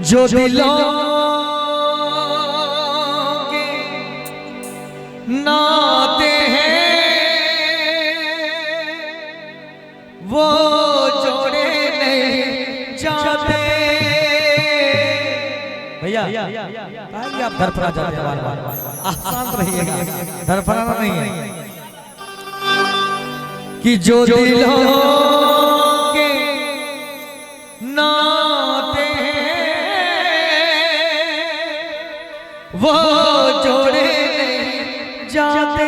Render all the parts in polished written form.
जो दिलों के नाते हैं वो जोड़े नहीं जाते। भैया आप घर पर आ जाते हैं, बार शांत रहिएगा, घर पर आना नहीं है कि जो दिलों के नाते वो जोड़े नहीं जाते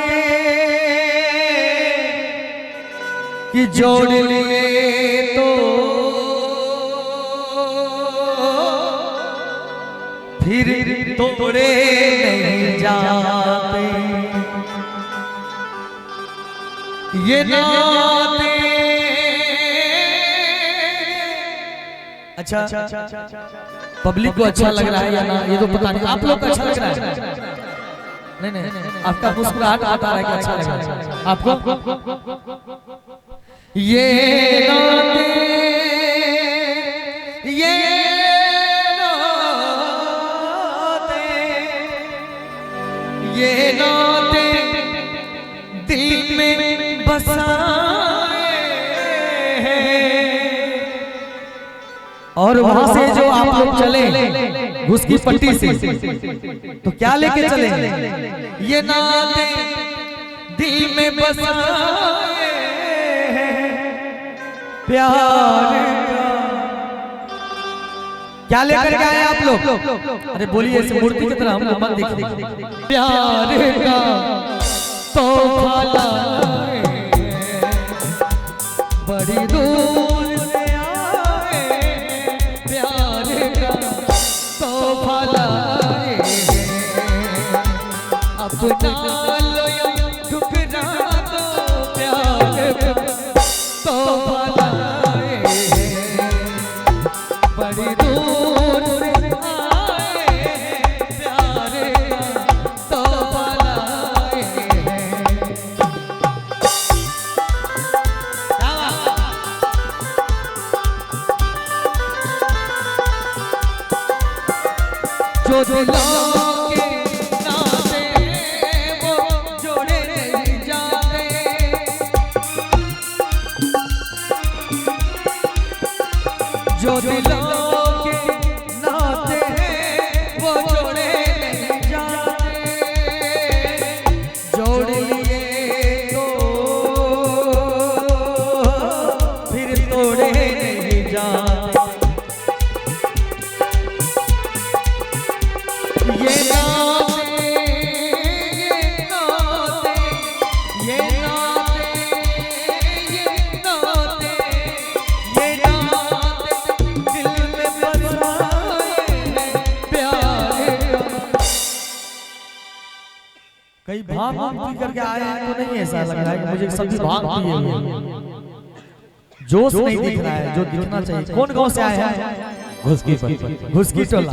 कि जोड़ लिए तो फिर तोड़े नहीं जाते। ये नाते अच्छा पब्लिक को अच्छा लग रहा है या ना ये तो पता नहीं, आप लोग को अच्छा लग रहा है? नहीं आपका मुस्कुराहट बता रहा है कि अच्छा लग रहा है आपको। ये नाते ये नाते दिल में बसाए और वहां से जो आप लोग चले घुस की पट्टी से तो क्या लेके चले? ये नाते दिल में बसाए प्यार क्या लेकर के आए आप लोग? अरे बोलिए ऐसे मूर्ति की तरह हम मत देखिए। प्यार का तोहफा लाए बड़ी दूर से आए, प्यार का तोहफा लाए अपना लो या ठुकरा दो, प्यार का तोहफा लाए बड़ी दूर से आए, प्यार का तोहफा लाए। जो दिलों के नाते वो जोड़े नहीं जाते, जो दिलों के नाते वो जोड़े नहीं जाते, जोड़ लिए तो फिर तोड़े नहीं जाते। ये नाते ये नाते ये नाते ये नाते ये नाते दिल में बसाए प्यार का। कई भांग पी करके आए हैं तो नहीं ऐसा लग रहा है कि मुझे सभी भांग पिए हुए, जोश नहीं दिख रहा है जो दिखना चाहिए। कौन गांव से आए हैं? घुसकी टोला।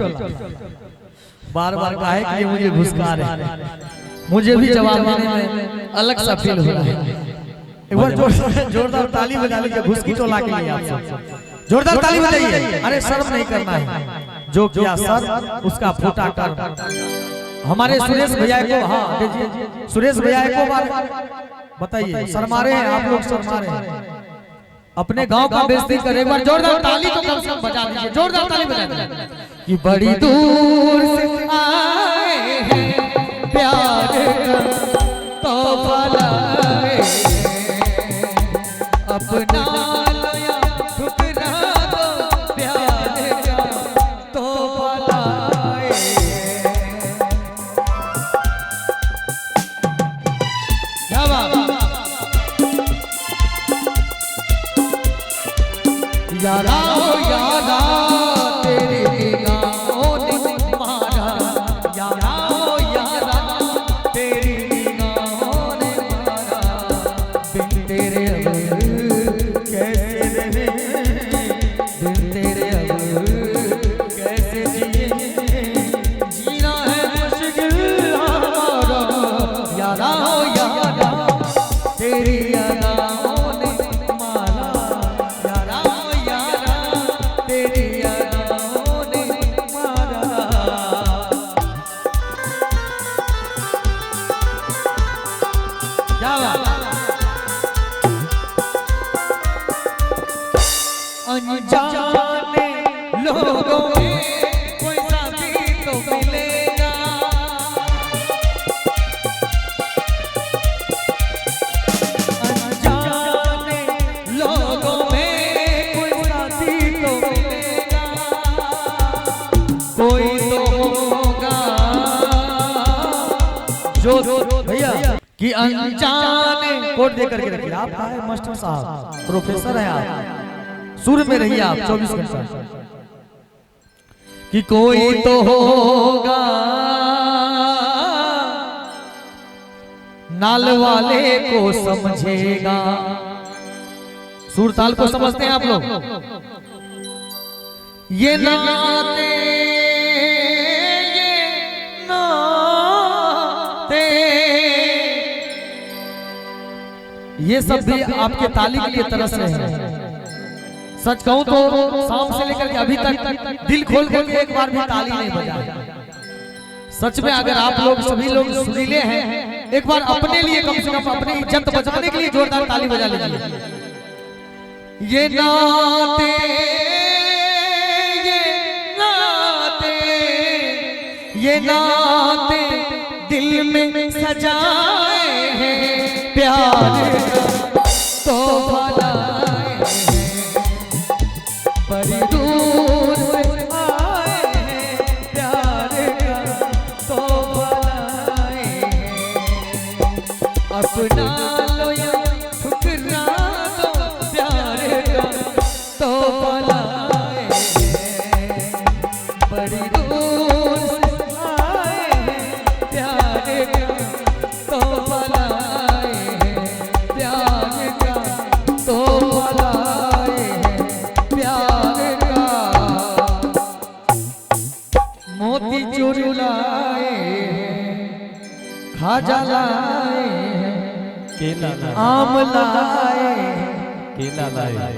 बार बार कहे कि मुझे घुसका रहे हैं, मुझे भी जवाब देने में अलग सा फील हो रहा है। एक बार जोरदार ताली बजा लीजिए घुसकी टोला के लिए, आप सब जोरदार ताली बजाइए। अरे शर्म नहीं करना है, जो किया सर उसका फूटा कर। हमारे सुरेश भैया को, हाँ दीजिए सुरेश भैया को बताइए, शर्मा रहे हैं आप लोग, शर्मा रहे हैं अपने गांव का बेइज्जती करे। एक बार जोरदार ताली तो कम से कम बजा दीजिए, जोरदार ताली बजा दीजिए कि बड़ी दूर से आए हैं प्यार का तोहफा लाए अपना लो या ठुकरा दो, प्यार का तोहफा लाए। क्या बात यारा यारा तेरी निगाहों ने मारा, यारा यारा तेरी निगाहों ने लोगों में कोई साथी तो मिलेगा। अनजाने लोगों में कोई साथी तो मिलेगा, कोई तो होगा जो भैया कि अनजाने कोट दे करके रखिए। आप है मास्टर साहब, प्रोफेसर है आप, सुर में रहिए आप 24 घंटा। कि कोई तो होगा नाल वाले को समझेगा। सुर ताल को समझते हैं आप लोग? ये नाते ये सब भी आपके ताली के लिए तरस रहे हैं। सच कहूं तो शाम से लेकर के अभी तक दिल खोल करके एक बार भी ताली नहीं बजाई। सच में अगर आप लोग सभी लोग सुरीले हैं, एक बार अपने लिए कम से कम अपनी इज्जत बचाने के लिए जोरदार ताली बजा लीजिए। ये नाते ये नाते दिल में सजाए हैं प्यार तो भला बड़ी दूर से आए हैं प्यार का तो भला अपना लो या ठुकरा दो प्यार का तो भला बड़ी दूर से आए हैं प्यार का तो भला मोती चूर लाए खाजा लाए केला आम लाए केला लाए